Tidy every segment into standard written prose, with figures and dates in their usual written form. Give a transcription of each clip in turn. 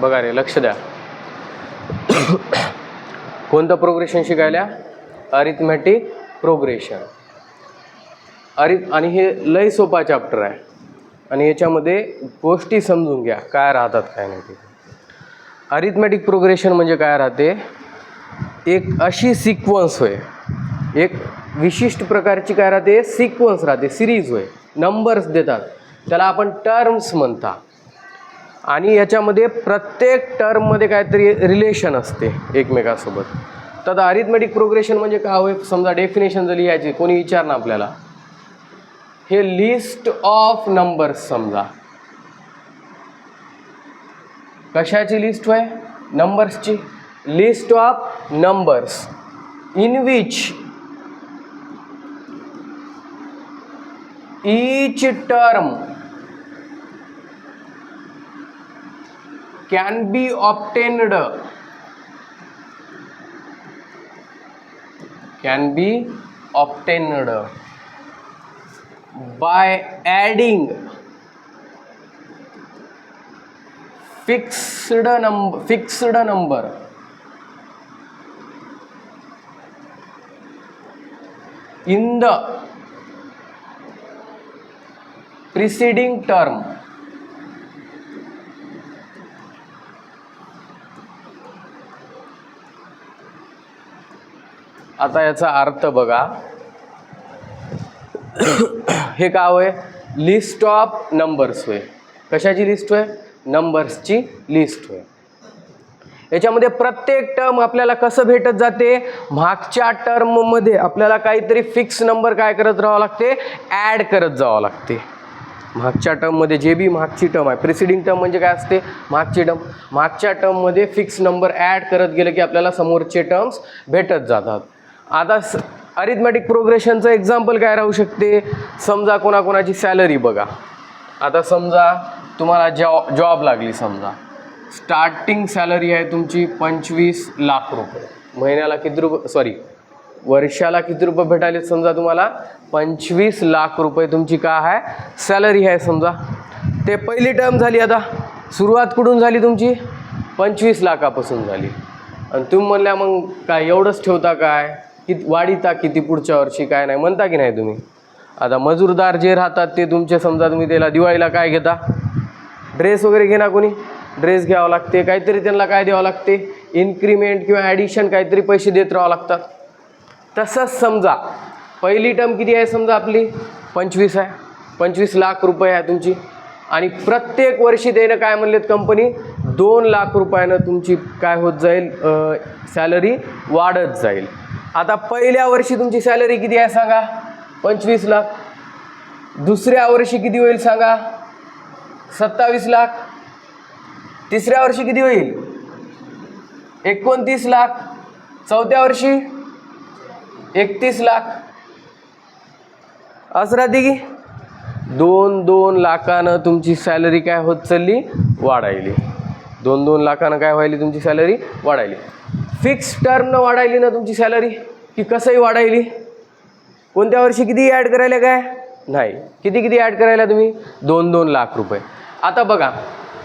बघा रे, लक्ष द्या. कोणतं प्रोग्रेशन शिकायला? Arithmetic progression. आणि हे लय सोपा चॅप्टर आहे आणि याच्यामध्ये गोष्टी समजून घ्या काय राहतात काय नाही ते. अरिथमॅटिक प्रोग्रेशन म्हणजे काय राहते? एक अशी सिक्वन्स होय, एक विशिष्ट प्रकारची काय राहते? सिक्वन्स राहते, सिरीज होय, नंबर्स देतात, त्याला आपण टर्म्स म्हणता. आणि याच्यामध्ये प्रत्येक टर्ममध्ये काहीतरी रिलेशन असते एकमेकासोबत. तर अरिथमॅटिक प्रोग्रेशन म्हणजे काय होय? समजा डेफिनेशन जर लिहायची, कोणी विचारणार आपल्याला, हे लिस्ट ऑफ नंबर्स. समजा कशाची लिस्ट होय? नंबर्सची. List of numbers in which each term can be obtained by adding fixed number in the preceding term. आता याचा अर्थ बघा. हे काय होय? लिस्ट ऑफ नंबर्स होय. कशाची लिस्ट होय? नंबर्सची लिस्ट होय. याच्यामध्ये प्रत्येक टर्म आपल्याला कसं भेटत जाते? मागच्या टर्ममध्ये आपल्याला काहीतरी फिक्स नंबर काय करत राहावं लागते? ॲड करत जावं लागते. मागच्या टर्ममध्ये जे बी मागची टर्म आहे, प्रिसिडिंग टर्म म्हणजे काय असते? मागची टर्म. मागच्या टर्ममध्ये फिक्स नंबर ॲड करत गेलं की आपल्याला समोरचे टर्म्स भेटत जातात. आता अरिथमॅटिक प्रोग्रेशनचं एक्झाम्पल काय राहू शकते? समजा कोणाकोणाची सॅलरी बघा. आता समजा तुम्हाला जॉब लागली, समजा स्टार्टिंग सॅलरी आहे तुमची 25 लाख रुपये. महिन्याला किती रुपये, वर्षाला किती रुपये भेटायले? समजा तुम्हाला 25 लाख रुपये तुमची काय आहे? सॅलरी आहे समजा. ते पहिली टर्म झाली. आता सुरुवात कुठून झाली तुमची? 25 लाखापासून झाली. आणि तुम्ही म्हणल्या मग काय एवढंच ठेवता काय? किती वाढीता किती पुढच्या वर्षी काय नाही म्हणता की नाही तुम्ही? आता मजूरदार जे राहतात ते तुमचे, समजा तुम्ही त्याला दिवाळीला काय घेता? ड्रेस वगैरे घेणार, कोणी ड्रेस घ्यावं लागते, काहीतरी त्यांना काय द्यावं लागते? इन्क्रीमेंट किंवा ॲडिशन काहीतरी पैसे देत राहावं लागतात. तसंच समजा पहिली टर्म किती आहे? समजा आपली 25 आहे, 25 लाख रुपये आहे तुमची. आणि प्रत्येक वर्षी त्यानं काय म्हणलेत कंपनी? 2 लाख रुपयानं तुमची काय होत जाईल? सॅलरी वाढत जाईल. आता पहिल्या वर्षी तुमची सॅलरी किती आहे सांगा? 25 लाख. दुसऱ्या वर्षी किती होईल सांगा? 27 लाख. तिसऱ्या वर्षी किती होईल? 29 लाख. चौथ्या वर्षी 31 लाख. असं राहते की 2-2 लाखानं तुमची सॅलरी काय होत चालली? वाढायली. 2-2 लाखानं काय व्हायली? तुमची सॅलरी वाढायली. फिक्स टर्मनं वाढायली ना तुमची सॅलरी, की कसंही वाढायली? कोणत्या वर्षी किती ॲड करायला? काय नाही, किती ॲड करायला तुम्ही? 2-2 लाख रुपये. आता बघा,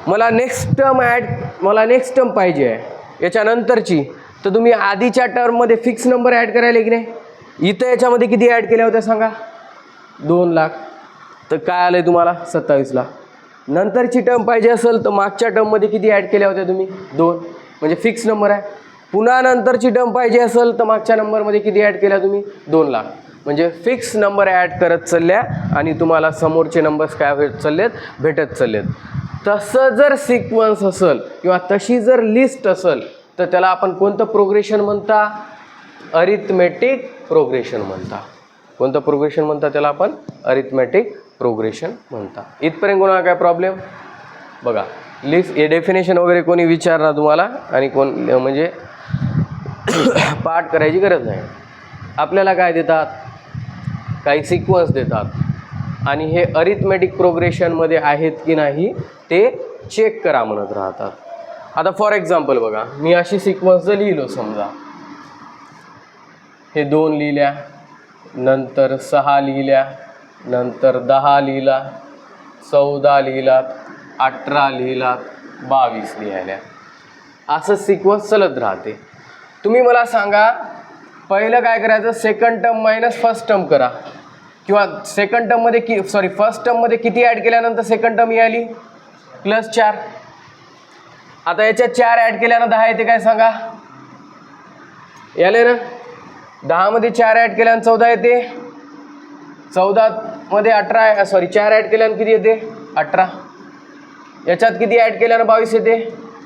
मला नेक्स्ट टर्म पाहिजे आहे याच्यानंतरची, तर तुम्ही आधीच्या टर्ममध्ये फिक्स नंबर ॲड करायला की नाही? इथं याच्यामध्ये किती ॲड केल्या होत्या सांगा? 2 लाख. तर काय आलं आहे तुम्हाला? 27 लाख. नंतरची टर्म पाहिजे असेल तर मागच्या टर्ममध्ये किती ॲड केल्या होत्या तुम्ही? 2. म्हणजे फिक्स नंबर आहे. पुन्हा नंतरची टर्म पाहिजे असेल तर मागच्या नंबरमध्ये किती ॲड केल्या तुम्ही? 2 लाख. म्हणजे फिक्स नंबर ॲड करत चालल्या आणि तुम्हाला समोरचे नंबर्स काय होत चाललेत? भेटत चाललेत. तसं जर सिक्वन्स असेल किंवा तशी जर लिस्ट असेल तर त्याला आपण कोणतं प्रोग्रेशन म्हणता? अरिथमॅटिक प्रोग्रेशन म्हणता. कोणतं प्रोग्रेशन म्हणता त्याला आपण? अरिथमॅटिक प्रोग्रेशन म्हणता. इथपर्यंत कोणाला काय प्रॉब्लेम? बघा, लिस्ट हे डेफिनेशन वगैरे कोणी विचारणार तुम्हाला आणि कोण म्हणजे पाठ करायची गरज नाही. आपल्याला काय देतात? काही सिक्वन्स देतात आणि हे अरिथमॅटिक प्रोग्रेशनमध्ये आहेत की नाही ते चेक करा म्हणत राहतात. आता फॉर एक्झाम्पल बघा, मी अशी सिक्वन्स जर लिहिलो, समजा हे 2 लिहिल्या, नंतर 6 लिहिल्या, नंतर 10 लिहिला, 14 लिहिलात, 18 लिहिलात, 22 लिहायला. असं सिक्वन्स चालत राहते. तुम्ही मला सांगा पहिलं काय करायचं, second term minus first term करा, किंवा सेकंड टर्ममध्ये फर्स्ट टर्ममध्ये किती ॲड केल्यानंतर सेकंड टर्म यायली +4. आता याच्यात 4 ॲड केल्यानं 10 येते काय सांगा, याले ना 10 मध्ये 4 ॲड केल्यानं 14 येते, 14 मध्ये 18 4 ॲड केल्यानं किती येते 18, याच्यात किती ॲड केल्यानं 22 येते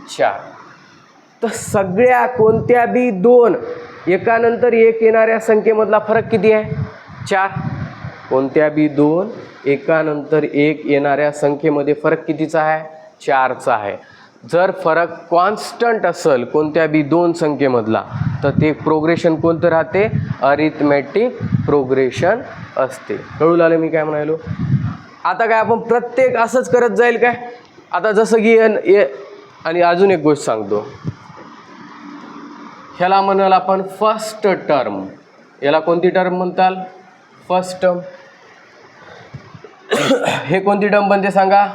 4. तर सगळ्या कोणत्या बी दोन एकानंतर एक येणाऱ्या संख्येमधला फरक किती आहे 4. कोणत्या बी दोन एकानंतर एक येणाऱ्या संख्येमध्ये फरक कितीचा आहे 4चा आहे. जर फरक कॉन्स्टंट असेल कोणत्या बी दोन संख्येमधला तर ते प्रोग्रेशन कोणतं राहते, अरिथमेटिक प्रोग्रेशन असते. कळू लागलं मी काय म्हणालो. आता काय आपण प्रत्येक असंच करत जाईल काय. आता जसं की आणि अजून एक गोष्ट सांगतो, ह्याला म्हणाल आपण फर्स्ट टर्म. याला कोणती टर्म म्हणताल, फर्स्ट टर्म. हे कोणती टर्म बनते सांगा,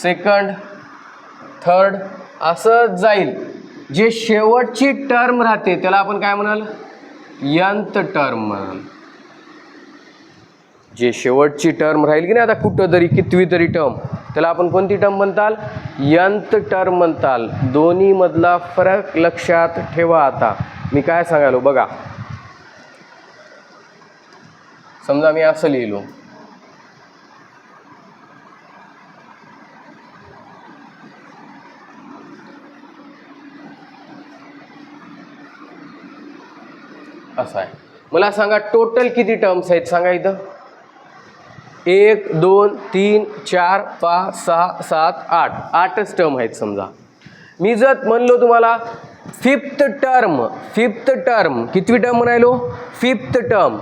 सेकंड, थर्ड, असं जाईल. जे शेवटची टर्म राहते त्याला आपण काय म्हणाल, nth टर्म म्हणाल. जे शेवटची टर्म राहील की नाही आता कुठं तरी कितवी तरी टर्म, त्याला आपण कोणती टर्म म्हणताल, nth टर्म म्हणताल. दोन्ही मधला फरक लक्षात ठेवा. आता मी काय सांगालो बघा, समजा मी असं लिहिलो, असं आहे. मला सांगा टोटल किती टर्म्स आहेत सांगा इथं, 1 2 3 4 5 6 7 8, 8च टर्म आहेत समजा. मी जर म्हणलो तुम्हाला फिफ्थ टर्म कितवी टर्म म्हणालो, फिफ्थ टर्म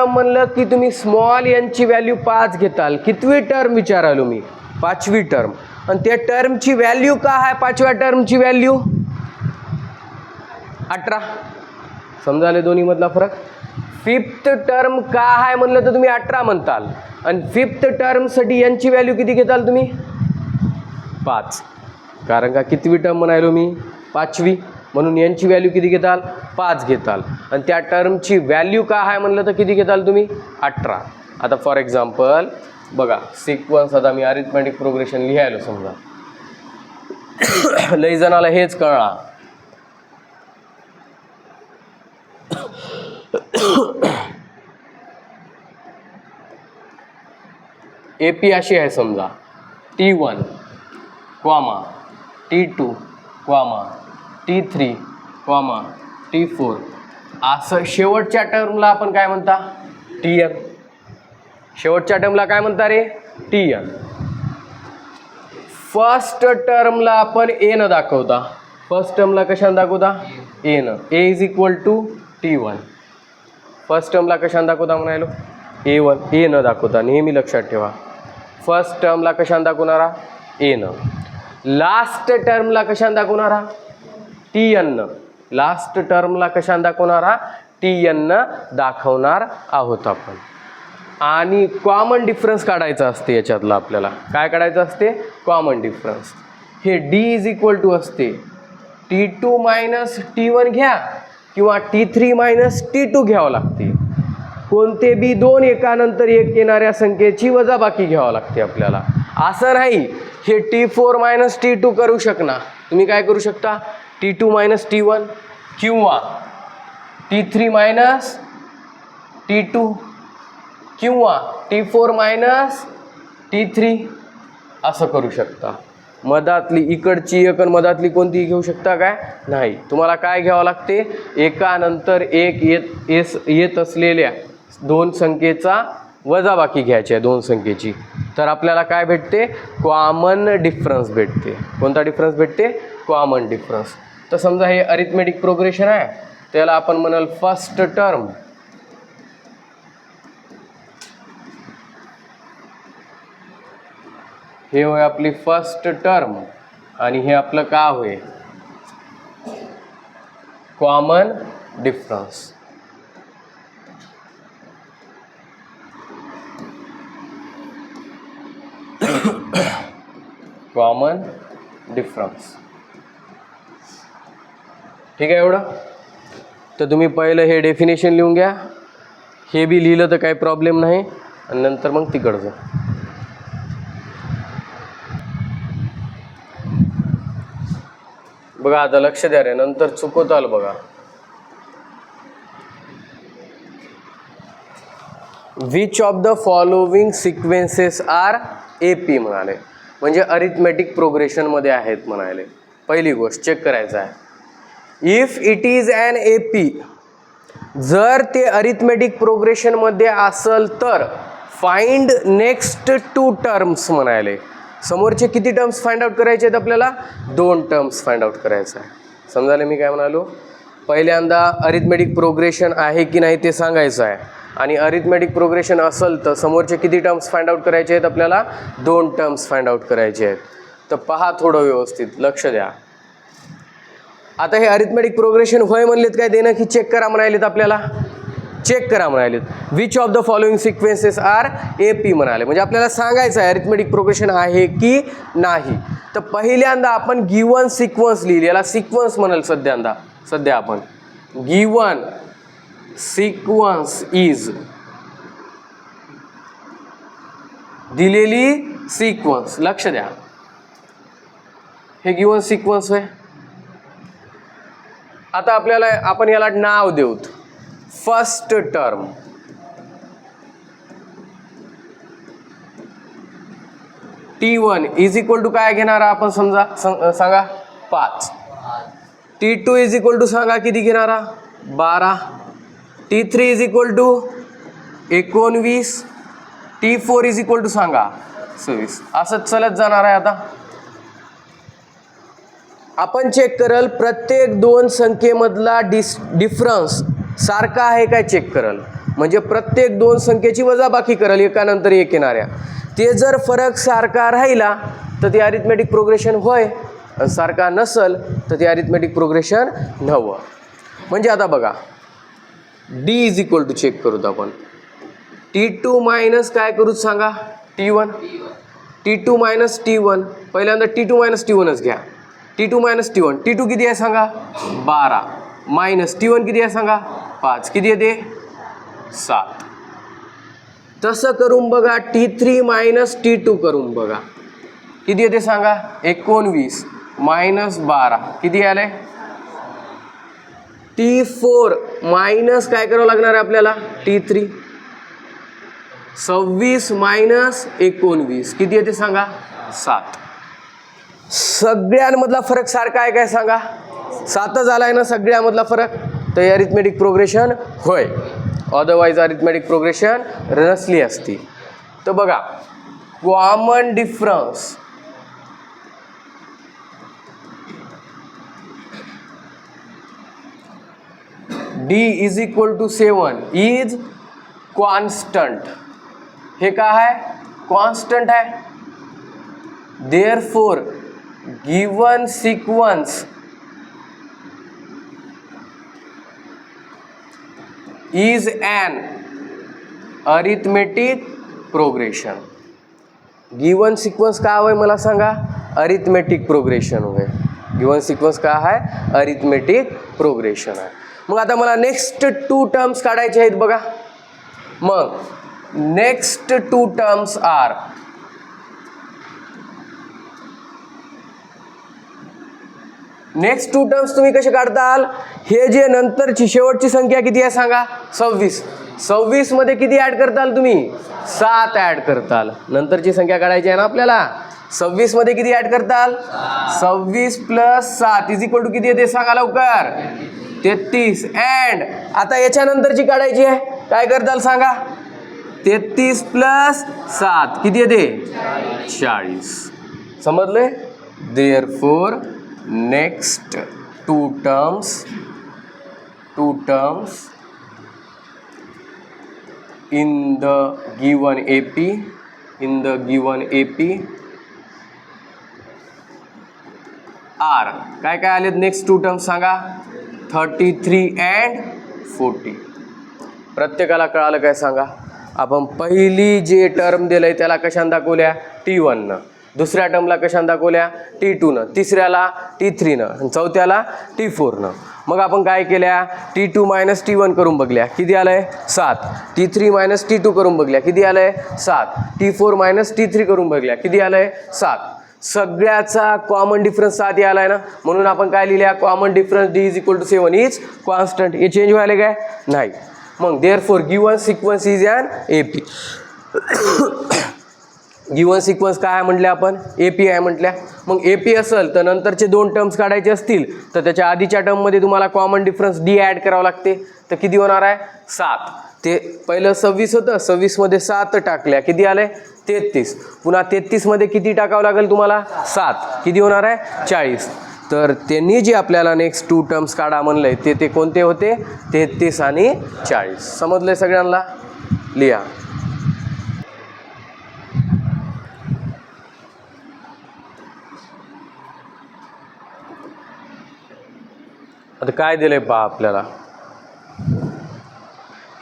म्हणलं की तुम्ही स्मॉल यांची व्हॅल्यू 5 घेताल. कितवी टर्म विचारालो मी, 5वी टर्म. आणि त्या टर्मची व्हॅल्यू काय आहे, 5व्या टर्मची व्हॅल्यू 18. समजाले दोन्ही मधला फरक. फिफ्थ टर्म का आहे म्हणलं तर तुम्ही 18 म्हणताल, आणि फिफ्थ टर्मसाठी यांची व्हॅल्यू किती घेताल तुम्ही 5. कारण का कितवी टर्म म्हणालो मी 5वी, म्हणून यांची व्हॅल्यू किती घेताल 5 घेताल. आणि त्या टर्मची व्हॅल्यू का आहे म्हणलं तर किती घेताल तुम्ही 18. आता फॉर एक्झाम्पल बघा सिक्वन्स, आता मी अरिथमेटिक प्रोग्रेशन लिहायलो समजा. लई जणाला हेच कळणार. AP अशी आहे समजा, T1, T2, T3, T4. असं शेवटच्या टर्मला आपण काय म्हणता, Tn. शेवटच्या टर्मला काय म्हणता रे, Tn. फर्स्ट टर्मला आपण A न दाखवता, फर्स्ट टर्मला कशाने दाखवता, A न. A = T1. फर्स्ट टर्मला कशाने दाखवता म्हणालो, A न दाखवता. नेहमी लक्षात ठेवा, फर्स्ट टर्मला कशाने दाखवणारा A न. लास्ट टर्मला कशाने दाखवणारा Tn न. लास्ट टर्मला कशाने दाखवणारा Tn न दाखवणार आहोत आपण. आणि कॉमन डिफरन्स काढायचा असते याच्यातला आपल्याला. काय काढायचं असते, कॉमन डिफरन्स. हे D असते T2 - T1 घ्या किंवा T3 - T2 घ्यावं लागते. कोणते बी दोन एकानंतर एक येणाऱ्या संख्येची वजाबाकी घ्यावं लागते आपल्याला. असं नाही हे T4 - T2 करू शकणार. तुम्ही काय करू शकता, T2 - T1 किंवा T3 - T2 किंवा T4 - T3 असं करू शकता. मधातली इकडची एक आणि मधातली कोणती घेऊ शकता काय नाही. तुम्हाला काय घ्यावं लागते, एकानंतर एक येत असलेल्या दोन संख्येचा वजाबाकी घ्यायची आहे दोन संख्येची. तर आपल्याला काय भेटते, कॉमन डिफरन्स भेटते. कोणता डिफरन्स भेटते, कॉमन डिफरन्स. तर समजा हे अरिथमेटिक प्रोग्रेशन आहे, त्याला आपण म्हणाल फर्स्ट टर्म. हे होय आपली फर्स्ट टर्म आणि हे आपलं का होय, कॉमन डिफरन्स. Common difference. ठीक आहे एवढं. तर तुम्ही पहिलं हे डेफिनेशन लिहून घ्या, हे बी लिहिलं तर काही प्रॉब्लेम नाही, आणि नंतर मग तिकडचं. बघा आता लक्ष द्या रे, नंतर चुकवताल बघा. Which of the following sequences are AP म्हणाले, म्हणजे अरिथमेटिक प्रोग्रेशनमध्ये आहेत म्हणाले. पहिली गोष्ट चेक करायचं आहे, if it is an AP, जर ते अरिथमेटिक प्रोग्रेशनमध्ये असेल तर फाइंड नेक्स्ट 2 टर्म्स म्हणाले. समोरचे किती टर्म्स फाइंड आउट करायचे आहेत आपल्याला? 2 टर्म्स फाइंड आउट करायचं आहे. समजाले मी काय म्हणालो? पहिल्यांदा अरिथमेटिक प्रोग्रेशन आहे की नाही ते सांगायचं आहे, आणि अरिथमेटिक प्रोग्रेशन असेल तर समोरचे किती टर्म्स फाइंड आउट करायचे आहेत आपल्याला? 2 टर्म्स फाइंड आउट करायचे आहेत. तर पहा थोडं व्यवस्थित लक्ष द्या. आता हे अरिथमेटिक प्रोग्रेशन होय म्हणलेत काय देणं की चेक करा म्हणालेत आपल्याला? चेक करा म्हणालेत. Which of the following sequences are AP म्हणाले, म्हणजे आपल्याला सांगायचं आहे अरिथमेटिक प्रोग्रेशन आहे की नाही. तर पहिल्यांदा आपण गिवन सिक्वन्स लिहिली, याला सिक्वन्स म्हणाल सध्या आपण. गिवन सिक्वन्स इज, दिलेली सिक्वन्स. लक्ष द्या, हे गिवन सिक्वन्स आहे. आता आपल्याला आपण याला नाव देऊत. First term T1 is equal to काय घेणार आपण सांगा? 5. T2 इज इक्वल टू सांगा किती घेणारा? 12. T3 is equal to 19. T4 is equal to सांगा 26. असंच चालत जाणार आहे. आता आपण चेक करल प्रत्येक 2 संख्येमधला डिफरन्स सारखा आहे काय चेक करल, म्हणजे प्रत्येक 2 संख्येची वजाबाकी करल एकानंतर एक येणाऱ्या. ते जर फरक सारखा राहिला तर ते अरिथमेटिक प्रोग्रेशन होय, आणि सारखा नसल तर ते अरिथमेटिक प्रोग्रेशन नव्हतं. म्हणजे आता बघा D is equal to check करूत आपण. T2 मायनस काय करूत सांगा? T1. T2 minus T1. पहिल्यांदा T2 मायनस T1च घ्या. T2 minus T1. T2 किती आहे सांगा? 12. मायनस T1 किती आहे सांगा? 5. किती येते? 7. तसं करून बघा. T3 मायनस T2 करून बघा किती येते सांगा? 19 मायनस 12 किती आले? T4 मायनस काय करावं लागणार आहे आपल्याला? T3. 26 मायनस 19 किती येते सांगा? 7. सगळ्यांमधला फरक सारखा आहे काय सांगा? 7च आलाय ना सगळ्यामधला फरक. तर अरिथमेटिक प्रोग्रेशन होय, अदरवाईज अरिथमेटिक प्रोग्रेशन नसली असती. तर बघा common difference D is equal to 7 is constant. हे काय आहे? कॉन्स्टंट आहे. Therefore given sequence is an arithmetic progression. Given sequence काय होय मला सांगा? अरिथमेटिक प्रोग्रेशन होय. गिवन सिक्वेन्स काय आहे? अरिथमेटिक प्रोग्रेशन आहे. मग आता मला नेक्स्ट 2 टर्म्स काढायचे आहेत बघा. मग next 2 terms are next 2 terms तुम्ही कसे काढताल? हे जे नंतरची शेवटची संख्या किती आहे सांगा? 26. 26 मध्ये किती ऍड करताल तुम्ही? 7 ऍड करताल. नंतरची संख्या काढायची आहे ना आपल्याला. 26 मध्ये किती ऍड करताल? 26 प्लस 7 इज इक्वल टू किती येते सांगा लवकर? 33. अँड आता याच्यानंतरची काढायची आहे. काय करताल सांगा? 33 प्लस 7 किती येते? 40. समजले? Therefore next 2 terms in the given AP are काय काय आलेत नेक्स्ट 2 टर्म्स सांगा? 33 and 40. प्रत्येकाला कळालं काय सांगा? आपण पहिली जे टर्म दिलंय त्याला कशाने दाखवल्या? T1 न. दुसऱ्या टर्मला कशाने दाखवल्या T2 तिसऱ्याला T3 चौथ्याला T4 मग आपण काय केल्या T2 - T1 करून बघल्या किती आलंय 7 T3 - T2 करून बघल्या किती आलंय 7 T4 - T3 करून बघल्या किती आलंय 7 सगळ्याचा कॉमन डिफरन्स 7 आलाय ना म्हणून आपण काय लिहिल्या common difference D = 7 is constant हे चेंज व्हायला काय नाही मग therefore given sequence is an AP given sequence काय आहे म्हटलं आपण AP आहे म्हटल्या मग AP असेल तर नंतरचे 2 टर्म्स काढायचे असतील तर त्याच्या आधीच्या टर्ममध्ये तुम्हाला कॉमन डिफरन्स D ॲड करावं लागते तर किती होणार आहे 7 ते पहिलं 26 होतं 26 मध्ये 7 टाकल्या किती आले 33 पुन्हा 33 मध्ये किती टाकावं लागेल तुम्हाला 7 किती होणार आहे 40 तर त्यांनी जे आपल्याला नेक्स्ट 2 टर्म्स काढा म्हणलंय ते कोणते होते 33 आणि 40 समजलंय सगळ्यांना लिहा आता काय दिलंय पहा आपल्याला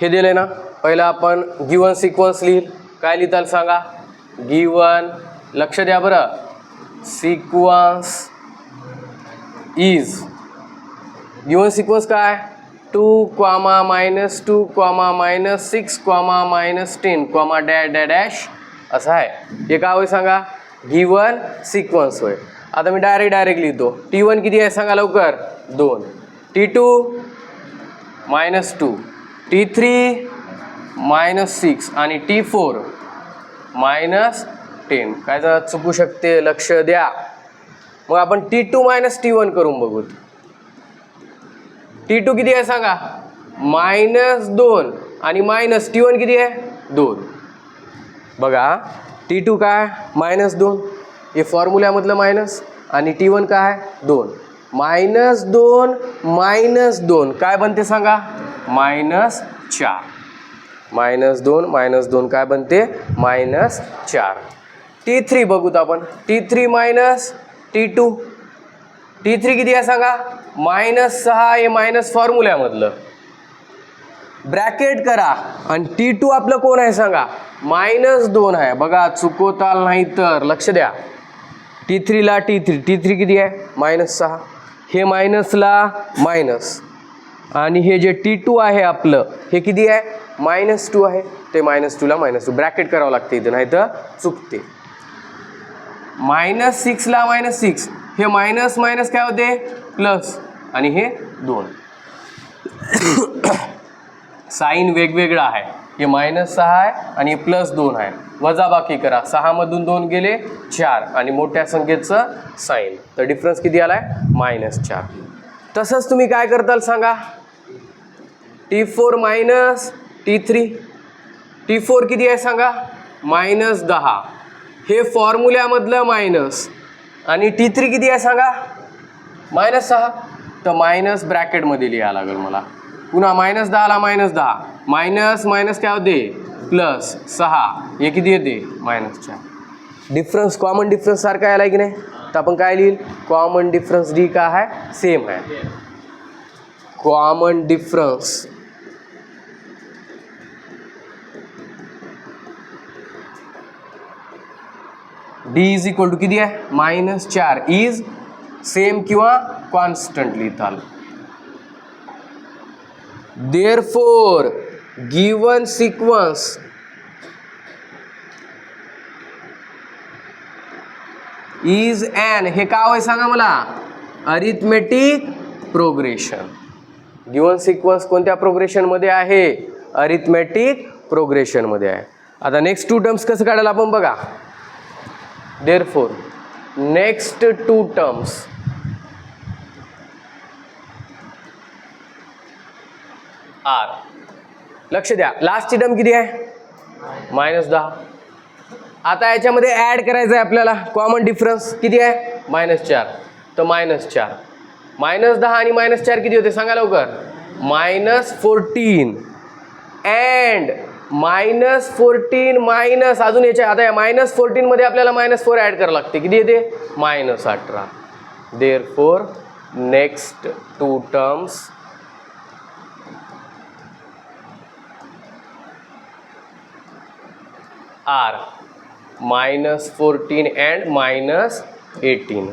हे दिले ना पहिला आपण गिवन सिक्वेन्स लिहिल काय लिहिताल सांगा गिवन लक्ष द्या बरं सिक्वेन्स इज गिवन सिक्वेन्स काय 2, -2, -6, -10, डॅश असं आहे हे काय होय सांगा गिवन सिक्वेन्स होय आता मी डायरेक्ट लिहितो T1 किती आहे सांगा लवकर 2 T2 -2 T3 -6 आणि T4 -10 काय जरा चुकू शकते लक्ष द्या मग आपण T2 - T1 करून बघू T2 किती आहे सांगा -2 आणि T1 किती आहे 2 बघा T2 काय -2 हे फॉर्म्युल्यामधलं मायनस आणि T1 काय 2 -2 काय बनते सांगा -4 -2 काय बनते -4 T3 बघूत आपण T3 -T2 T3 किती आहे सांगा -6 हे मायनस फॉर्म्युल्यामधलं ब्रॅकेट करा आणि T2 आपलं कोण आहे सांगा -2 आहे बघा चुकवताल नाही तर लक्ष द्या T3 ला T3 किती आहे -6 हे मायनसला मायनस आणि हे जे T2 आहे आपलं हे किती आहे -2 आहे ते -2 ला -2 ब्रॅकेट करावं लागते इथं नाही तर चुकते -6 ला -6 हे मायनस मायनस काय होते प्लस आणि हे 2 साइन वेगवेगळा आहे हे -6 आहे आणि हे +2 आहे वजाबाकी करा 6 मधून 2 गेले 4 आणि मोठ्या संख्येचं साइन तर डिफरन्स किती आलाय -4 तसंच तुम्ही काय करताल सांगा T4 -T3 T4 किती आहे सांगा -10 हे फॉर्म्युल्यामधलं मायनस आणि T3 किती आहे सांगा -6 तर मायनस ब्रॅकेटमध्ये लिहावं लागेल मला पुन्हा -10 ला -10 मायनस मायनस काय होते +6 हे किती येते -4 डिफरन्स कॉमन डिफरन्स सारखा यायला की नाही तर आपण काय लिहिल कॉमन डिफरन्स D का आहे सेम आहे common difference D is equal to किती आहे -4 इज सेम किंवा कॉन्स्टंट लिहिताल therefore given sequence is an हे काय होय सांगा मला अरिथमेटिक प्रोग्रेशन गिवन सिक्वेन्स कोणत्या प्रोग्रेशन मध्ये आहे अरिथमेटिक प्रोग्रेशन मध्ये आहे आता नेक्स्ट 2 टर्म्स कसं काढायला आपण बघा देअरफॉर नेक्स्ट 2 टर्म्स आर लक्ष द्या लास्टची टर्म किती आहे -10 आता याच्यामध्ये ऍड करायचं आहे आपल्याला कॉमन डिफरन्स किती आहे -4 तर -4 -10 आणि -4 किती होते सांगा लवकर -14 अँड -14 मायनस अजून याच्या आता या -14 मध्ये आपल्याला -4 ऍड करावं लागते किती येते -18 therefore next 2 terms are -14 and -18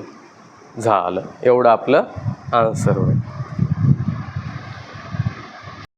झालं. एवढं आपलं आन्सर होईल.